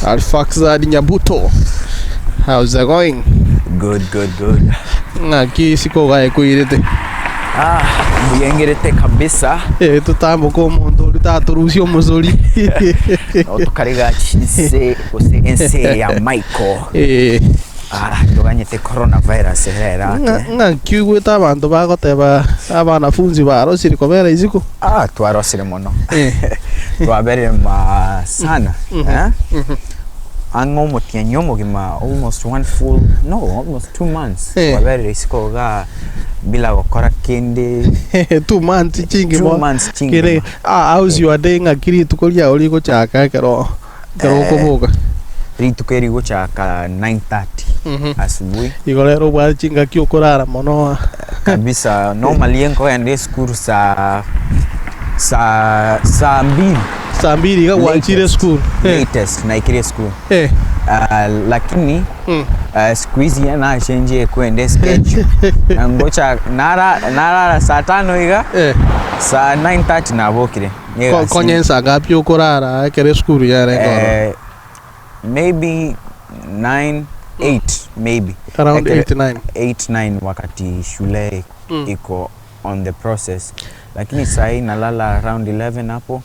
Arphaxad Nyabuto. How's it going? Good. Ngaki siko gae kuirete. Muyengerete kabisa. Tutambo ko muntu litaturusio muzuri. Otukarega chise kose ense ya Michael. Tuganyete coronavirus herera. Ngaki gwita abantu bagoteba abanafunzi baro sirikobera iziko. Twarosire muno. Twabere sana. Ango mutianyo mugima almost almost 2 months. Twabere isiko ga bila gukora kende 2 months chingi 2 months chingi. How's your day ngakiri tukoria uri go chaka kero kubuka ritukeri go chaka 9:30 asubuhi igolero bwa chinga kiokorara mono kabisa. Normally enko ende school saa 2 ga wachire school latest na ikire school lakini squeeze yana change kwende schedule ngocha nara saa 5 iga saa 9:30 na bokire konyensa gapi okorara kere school yare maybe 8 maybe around 8-9 wakati shule iko on the process, lakini sai nalala around 11 hapo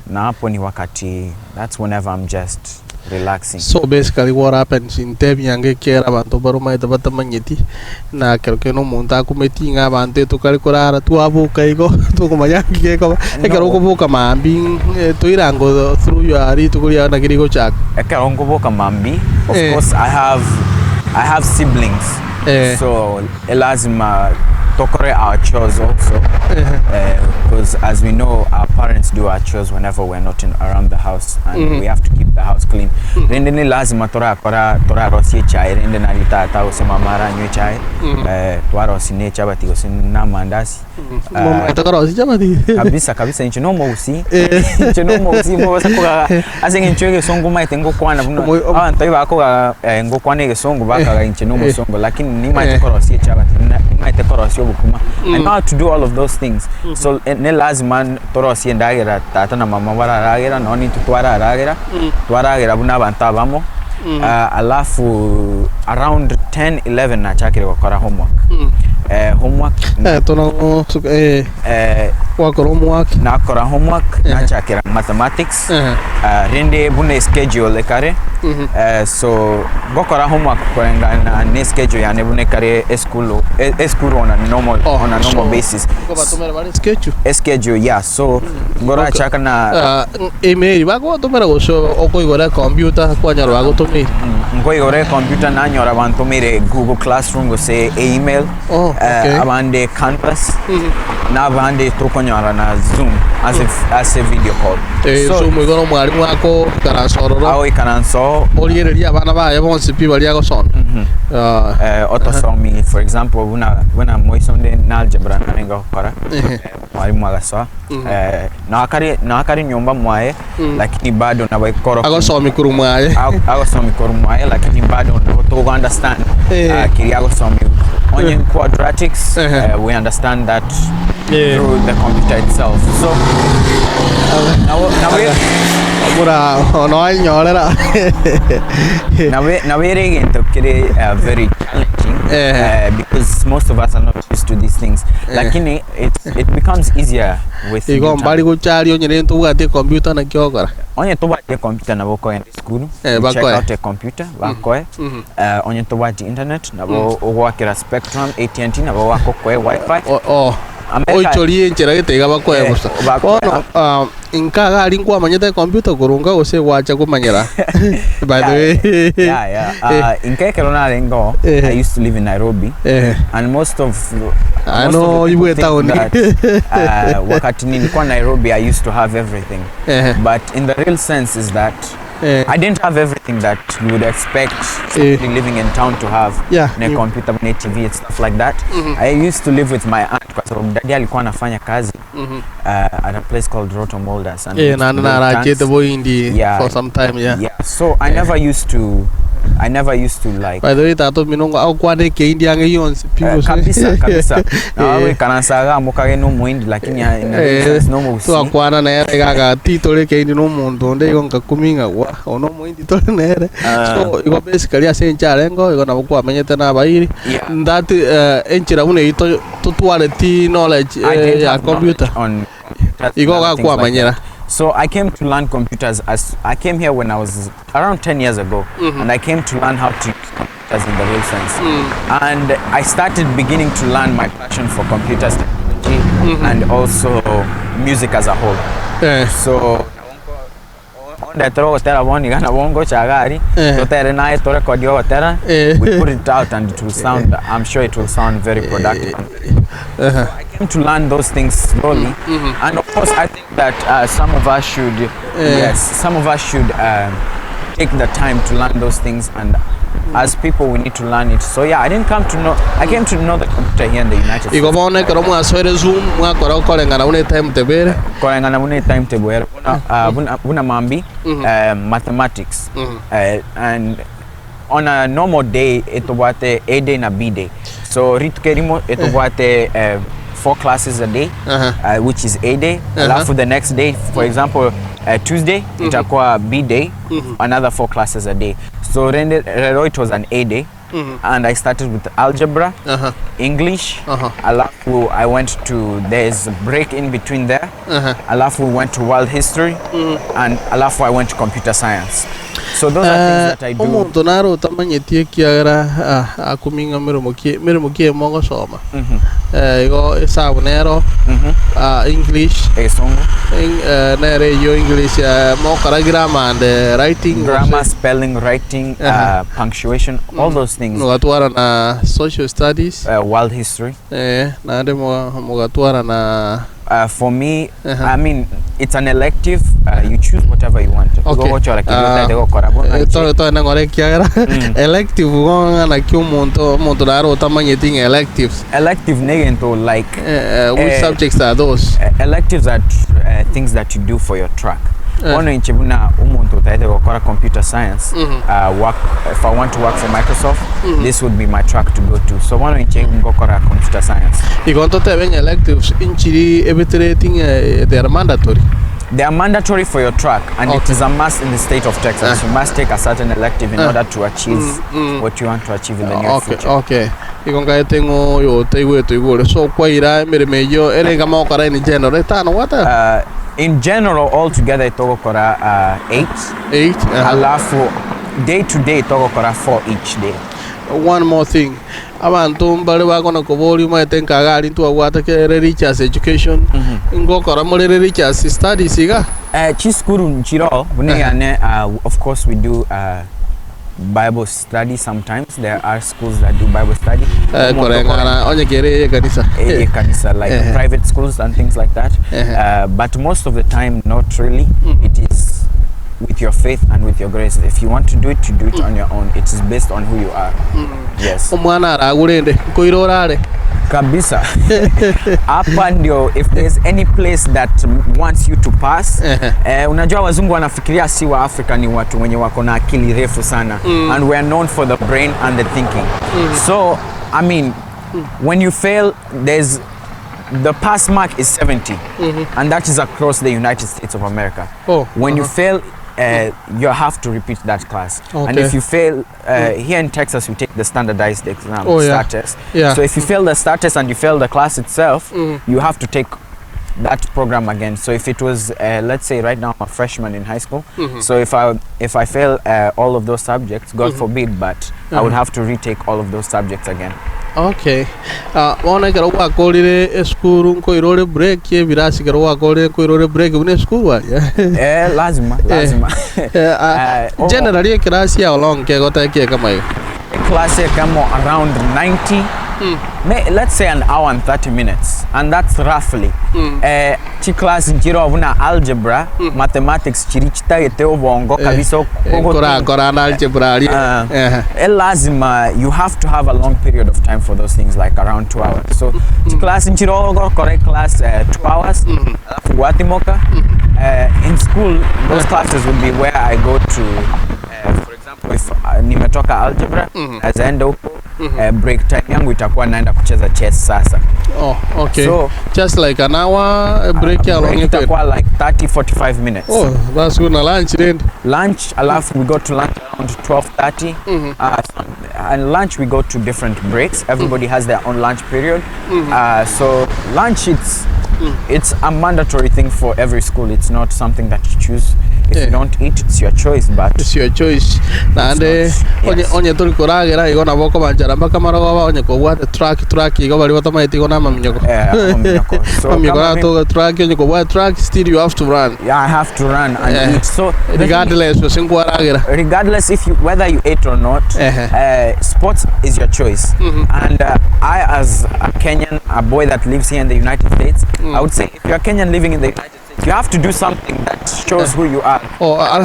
na hapo ni wakati that's whenever I'm just relaxing. So basically what happens in time yange kera abantu baruma itabata manyeti na kerke no monta kumeti nga bante to kali korara tu abuka igo to kumayangi ke ko ekero ko boka mambi to irango through your ari to kuria na kirigo chak ekero ko boka mambi. Of course I have siblings, so lazima tokore our chores also, because as we know our parents do our chores whenever we're not around the house, and we have to keep the house clean. Rende ni lazima tora rosie chai rende na litata usema mara nywe chai twara osine chabati osina mandasi mama tokora osi chabati kabisa inchino mosi mo basa koga asinge nchwege songo mai tengo kwana buno ntoi bako ngo kwane ge songo baka inchino mo songo, lakini ni mai tokora osi chabati ni mai tokora osi obukuma. I know how to do all of those things. So ne lazima toro osi ndagera tata na mama bara ragera no ni tutwara ragera buna abantu abamo. Alafu around 10-11 na chakire gukora homework. Homework na kora homework na chakira mathematics. Rende bune schedule kare. So gukora homework kwenda na schedule ya nebune kare school on a normal basis. Schedule yeah. So ngora chaka na email bako tumera go so okoigora computer kwanyaro bago tumira ngoigore computer na nyora bantu mere Google Classroom go say email abande Canvas na abande tukonyara na Zoom as a video call. So muigoro mwalimu wako karansoro awo ikananso oliyereria abana baye bonse pi bali ago son autosomy for example when I'm moisonde na algebra na ngo kora mwalimu agaso na akari nyomba mwae lakini bado na baikoro agosomi kuru mwae lakini bado to understand kiri agosomi onye quadratics we understand that through the computer itself. So now we mura ono ay nyorera now we again to kire very challenging because most of us are not used to these things. Lakini it becomes easier with igo mbali go chali onye nto bwate computer na kyokora onye to bwate computer na boko en school check out a computer bakoe onye to bwate internet na bo ogwakira Spectrum AT&T na bo wako kwe wifi oicholie nchera gitega bakoe gusa bono inkaga ari kwa manyete computer kurunga ose wacha kumanyera by the way inkekero na rengo I used to live in Nairobi and most of I know you were town wakati nilikuwa Nairobi I used to have everything but in the real sense is that I didn't have everything that you would expect somebody living in town to have. Na computer, na TV and stuff like that. I used to live with my aunt kwa sababu dadi alikuwa anafanya kazi at a place called Roto Molders and for some time. So I never used to I never used to like. By the way, tato minongo au kwane ke India nge yons people. Kabisa. Nawe kanansaga mukage no muindi lakini no musi. Tu akwana na ere gaga titole ke indi no mundo nde igonga kuminga wa ono muindi tole na ere. So igo basically ase ncharengo igo na bukwa menyete na bairi. That enchira une ito tutwale ti knowledge ya computer. Igo ga kwa manyera. So I came to learn computers as I came here when I was around 10 years ago, and I came to learn how to use computers in the real sense. And I started beginning to learn my passion for computers technology and also music as a whole. So we put it out and it will sound, I'm sure it will sound very productive. So I came to learn those things slowly, and of course I think that some of us should take the time to learn those things, and as people we need to learn it. So yeah, I came to know the computer here in the United States. Mathematics, and on a normal day it was A day na B day. So ritkerimo it was 4 classes a day, which is A day. For the next day, for example, Tuesday, itakuwa B day, another 4 classes a day. So it was an A day, and I started with algebra, English. Alafu I went to, there's a break in between there. Alafu we went to world history, and alafu I went to computer science. So those are things that I do. Omuntu naro tamanyetie kiagara akuminga merumokie mongo soma. Igo sabonero English nere yo English mo kara grammar and writing, grammar, spelling, writing, punctuation, all those things. Mugatwara na social studies, world history. Na ande mugatwara na for me, I mean, it's an elective. You choose whatever you want. Okay. Elective na kyo monto naro tamanyeting electives. Elective negento like which subjects are those? Electives are things that you do for your track. Ono inchibuna umuntu taide gukora computer science. If I want to work for Microsoft, this would be my track to go to. So ono inchibuna gukora computer science. Igonto tebenya electives inchiri everything they are mandatory. They are mandatory for your track, and it is a must in the state of Texas. You must take a certain elective in order to achieve what you want to achieve in the near future. Okay. Igonga tengo yo teiwe to so kwa ira meremeyo erenga mokara in general etano wata. In general, altogether, itogo kora 8. Alafu day to day, itogo kora 4 each day. One more thing, abantu mbale bagona ko volume etenkaga ali ntu agwata ke religious education ngo kora mo religious studies iga chiskuru nchiro buneyane. Of course we do Bible study sometimes. There are schools that do Bible study. Kanisa like private schools and things like that. But most of the time, not really. It is with your faith and with your grace. If you want to do it, you do it on your own. It is based on who you are. Yes. Kabisa. Hapa ndio, if there's any place that wants you to pass, unajua wazungu wanafikiria si wa Africa ni watu wenye wako na akili refu sana, and we are known for the brain and the thinking. So I mean, when you fail, there's the pass mark is 70, and that is across the United States of America. When you fail, you have to repeat that class. And if you fail, here in Texas, we take the standardized exam, STAR test. So if you fail the STAR test and you fail the class itself, you have to take that program again. So if it was, let's say right now I'm a freshman in high school, so if I fail all of those subjects, God forbid, but I would have to retake all of those subjects again. Okay. Wana karo wa kolire school ko irore break ye virasi karo wa kolire ko irore break une school wa. Lazima. Generally class ya long ke gota ke kama hiyo. Class kama around 90. Let's say an hour and 30 minutes, and that's roughly. Chi class njiro abuna algebra, mathematics chirichita yete obongo kabiso kora na algebra. Lazima, you have to have a long period of time for those things, like around 2 hours. So chi class njiro go correct class 2 hours. Watimoka. In school, those classes would be where I go to, for example, example, if nimetoka algebra nazaenda huko break time yangu itakuwa naenda kucheza chess sasa. Oh, okay. So just like an hour break ya long itakuwa like 30-45 minutes. Oh, that's good. Na lunch then. Lunch, alafu we go to lunch around 12:30. And lunch we go to different breaks. Everybody has their own lunch period. So lunch it's a mandatory thing for every school. It's not something that you choose. If you don't eat, it's your choice, but it's your choice. Na ande onye tuli kuragera igona boko banjara mpaka marago onye ko what track igo bali bata maiti igona mamnyoko. Mamnyoko. So mamnyoko na to track onye ko what track still you have to run. Yeah, I have to run and eat. So regardless regardless if you whether you ate or not, sports is your choice. And I as a Kenyan, a boy that lives here in the United States, I would say if you're a Kenyan living in the United States, you have to do something that shows who you are.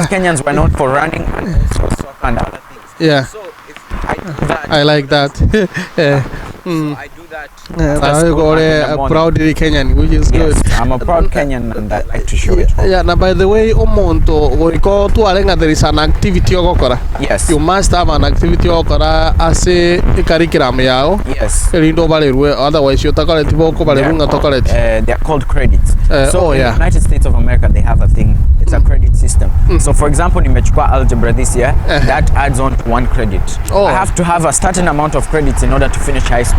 Kenyans were known for running and also soccer and other things. Yeah. So if I do that, I like that. So I do that. A proud Kenyan, which is good. I'm a proud Kenyan and I like to show it. Yeah, now by the way, there is an activity okora. Yes. You must have an activity okora as a curriculum yao. Yes. Otherwise you they're called credits. So in the yeah. United States of America they have a thing. It's a credit system. So for example, nimechukua algebra this year, that adds on to 1 credit. I have to have a certain amount of credits in order to finish high school.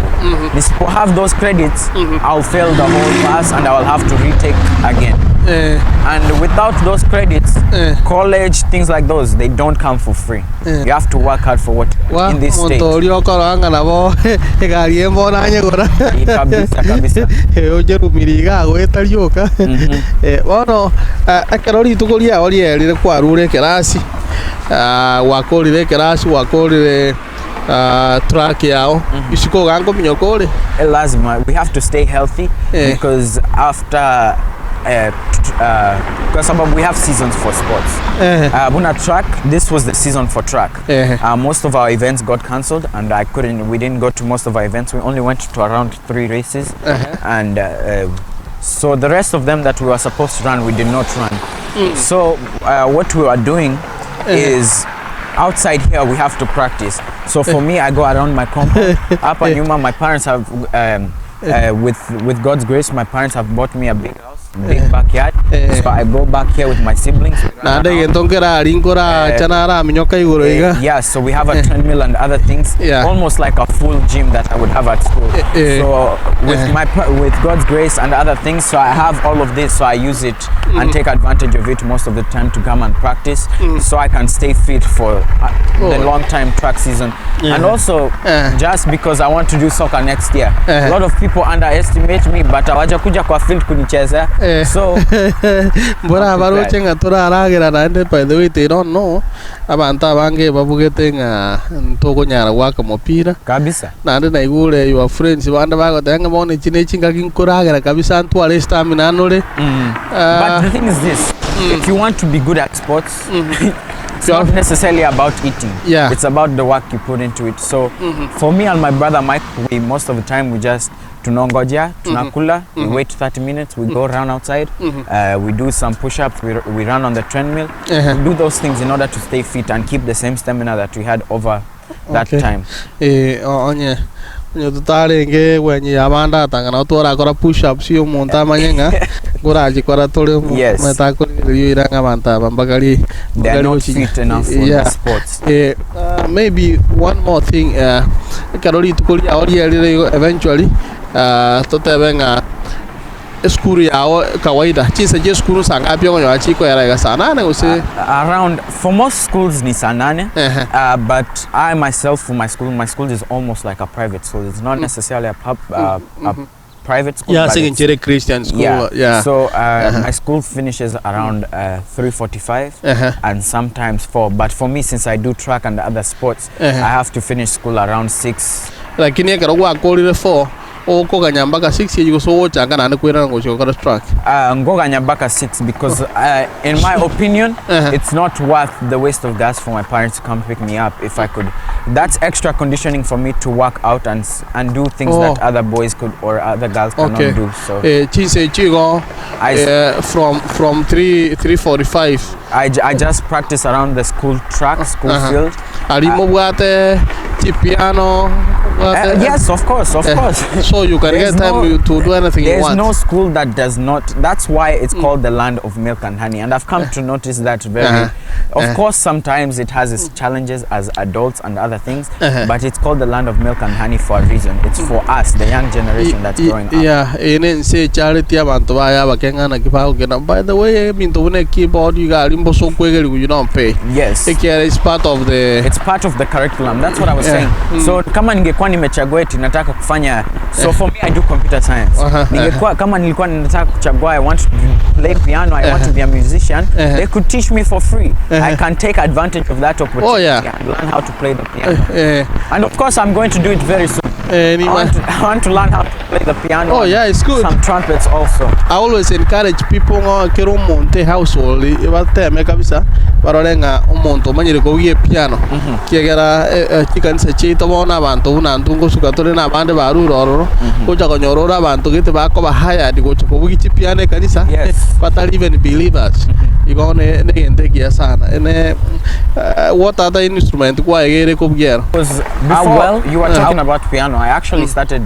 If I have those credits, I'll fail the whole class and I will have to retake again. And without those credits, college, things like those, they don't come for free. You have to work hard for what in this state. Track yao isiko gango minyokore lazima we have to stay healthy because after because we have seasons for sports. Buna track, this was the season for track. Most of our events got cancelled and we didn't go to most of our events. We only went to around 3 races and so the rest of them that we were supposed to run, we did not run. So what we were doing is outside here we have to practice. So for me, I go around my compound. Up and Yuma, my parents have with God's grace, my parents have bought me a big house, big backyard. So I go back here with my siblings. Yeah, so we have a treadmill and other things. Almost like a full gym that I would have at school. So with God's grace and other things, so I have all of this, so I use it and take advantage of it most of the time to come and practice, so I can stay fit for the long time track season. And also just because I want to do soccer next year. A lot of people underestimate me, but hawajakuja kwa field kunicheza. So Bora baroche ngatura aragira nande, by the way they don't know abanta bange babugetenga ntoko nyara waka mopira kabisa nande na igure your friends banda bago tanga mone chine chinga kinkuragira kabisa ntwale stamina nole. But the thing is this, if you want to be good at sports, it's not necessarily about eating. It's about the work you put into it. So for me and my brother Mike, we most of the time we just tunongoja, tunakula, we wait 30 minutes, we go around outside, we do some push-ups, we run on the treadmill, we do those things in order to stay fit and keep the same stamina that we had over that time. Onye tutare nge wenye abanda tangana utora kora push-ups yo monta manyenga goraji kora tole meta ko iranga manta bambagari they are not fit enough for the sports. Maybe one more thing, karoli tukuli aori eventually totebenga skuru yao kawaida chisa je skuru sanga pia kwenye wachiko ya sana na use around for most schools ni sanane but I myself for my school is almost like a private school. It's not necessarily a private school. Second Christian school. So my school finishes around 3:45 and sometimes 4. But for me, since I do track and other sports, I have to finish school around 6. Lakini karo wa call 4 oko kanyambaka 6 years so changa nane kwera ngo chokora track ngoga nyambaka 6 because in my opinion it's not worth the waste of gas for my parents to come pick me up if I could. That's extra conditioning for me to work out and do things that other boys could or other girls cannot do. So chinse chigo from 3:45 I just practice around the school track, school field. Alimo buate piano. Yes, of course. So you can get time to do anything you want. There's no school that does not. That's why it's called the land of milk and honey. And I've come to notice that very. Of course, sometimes it has its challenges as adults and other things, but it's called the land of milk and honey for a reason. It's for us, the young generation that's growing up. Yeah, and say charity abantu baya bakengana kipao kena. By the way, minto une keyboard you got limbo so kwegeli you don't pay. Yes. It's part of the. It's part of the curriculum. That's what I was saying. So kama ningekuwa nimechagua eti nataka kufanya, so for me I do computer science. Ningekuwa kama nilikuwa nataka kuchagua I want to play piano, I want to be a musician, they could teach me for free. I can take advantage of that opportunity and learn how to play the piano. And of course I'm going to do it very soon. I want to learn how to play the piano. Oh yeah, it's good. Some trumpets also. I always encourage people kero monte household bateme kabisa barolenga umuntu manyire ko wiye piano kiegera chikanse chito bona abantu unandungo sukatore na bande baruroro kuja konyorora abantu gite bako bahaya ndiko ko wichi piano kanisa but I even believers igone negende kia sana ene what other instrument kwa egere ko biera because before you were talking about piano I actually started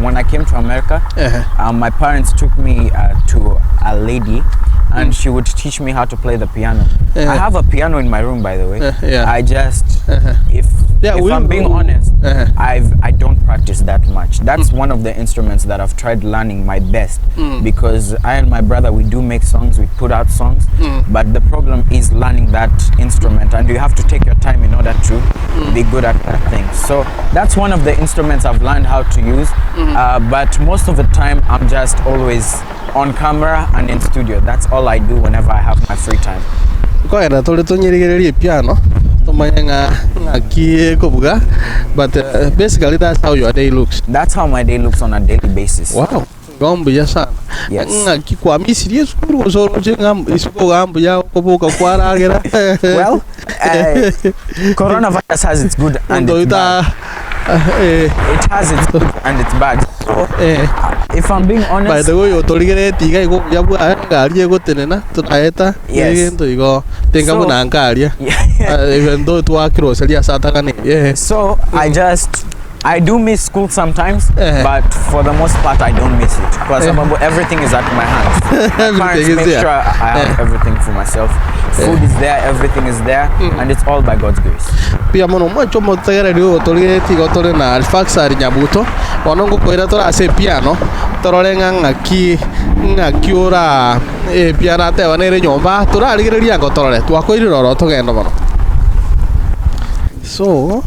when I came to America. My parents took me to a lady and she would teach me how to play the piano. I have a piano in my room, by the way. I just if I'm being honest, I don't practice that much. That's one of the instruments that I've tried learning my best because I and my brother, we do make songs, we put out songs, but the problem is learning that instrument and you have to take your time in order to be good at that thing. So that's one of the instruments I've learned how to use, but most of the time I'm just always on camera and in studio. That's all I do whenever I have my free time. Kwa ena tole tonyerigeri piano tomanya ngaki kobuga but basically that's how your day looks. That's how my day looks on a daily basis. Wow. Gombo ya sana. Ngaki kwa misiri yesu kuru so ngam isuko gambo ya kobuka kwara agera. Well, coronavirus has its good and its bad. It has its good and its bad. So, if I'm being honest, by the way, you told me tiga iko yabu angari ego tenena tunaeta ngento iko tenga muna angari even though tu akiro selia sataka ne. So I do miss school sometimes, but for the most part I don't miss it because everything is at my hands. My parents make sure I have everything for myself. Food is there, everything is there, and it's all by God's grace. Pia mono macho motagera dio tolge tigo tole na Arphaxad Nyabuto wanongo koira tola ase piano torolenga ngaki ora piano te wanere nyomba tora aligeria ngo tole twakoiriro togendo mono. So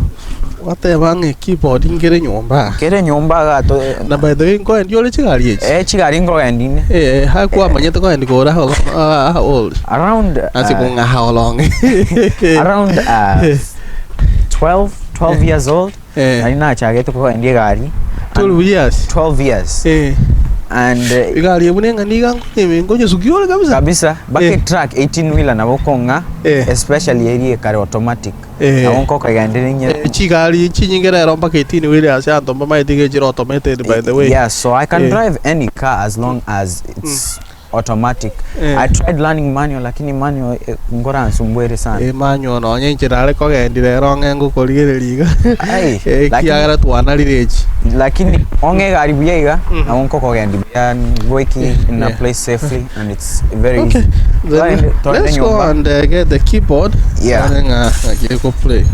wate bange keyboard ngere nyomba ga to na by the way ngo ndio le chigari chigari ngo ndine ha kwa manyeto ko ndi ko ra old around asikunga how long around 12 years old na chage to ko ndi gari 12 years and igari ebunenga ndiga ngo sukio kabisa bucket track 18 wheeler na bokonga especially area car automatic na wonko ka gandirinya chigari chinyingera romba 18 wheeler asa ntomba maitige jiro automated by the way. Yeah, so I can drive any car as long as it's automatic. I tried learning manual lakini manual ngora ansumbuere sana. Manual no nyenjirale ko gendire ronge ngukorigereriga. Kiagara twana lireji. Lakini onge gari buyega na wonko ko gendi ya working in a place safely and it's very easy. Let's go and get the keyboard. Yeah. And then go play.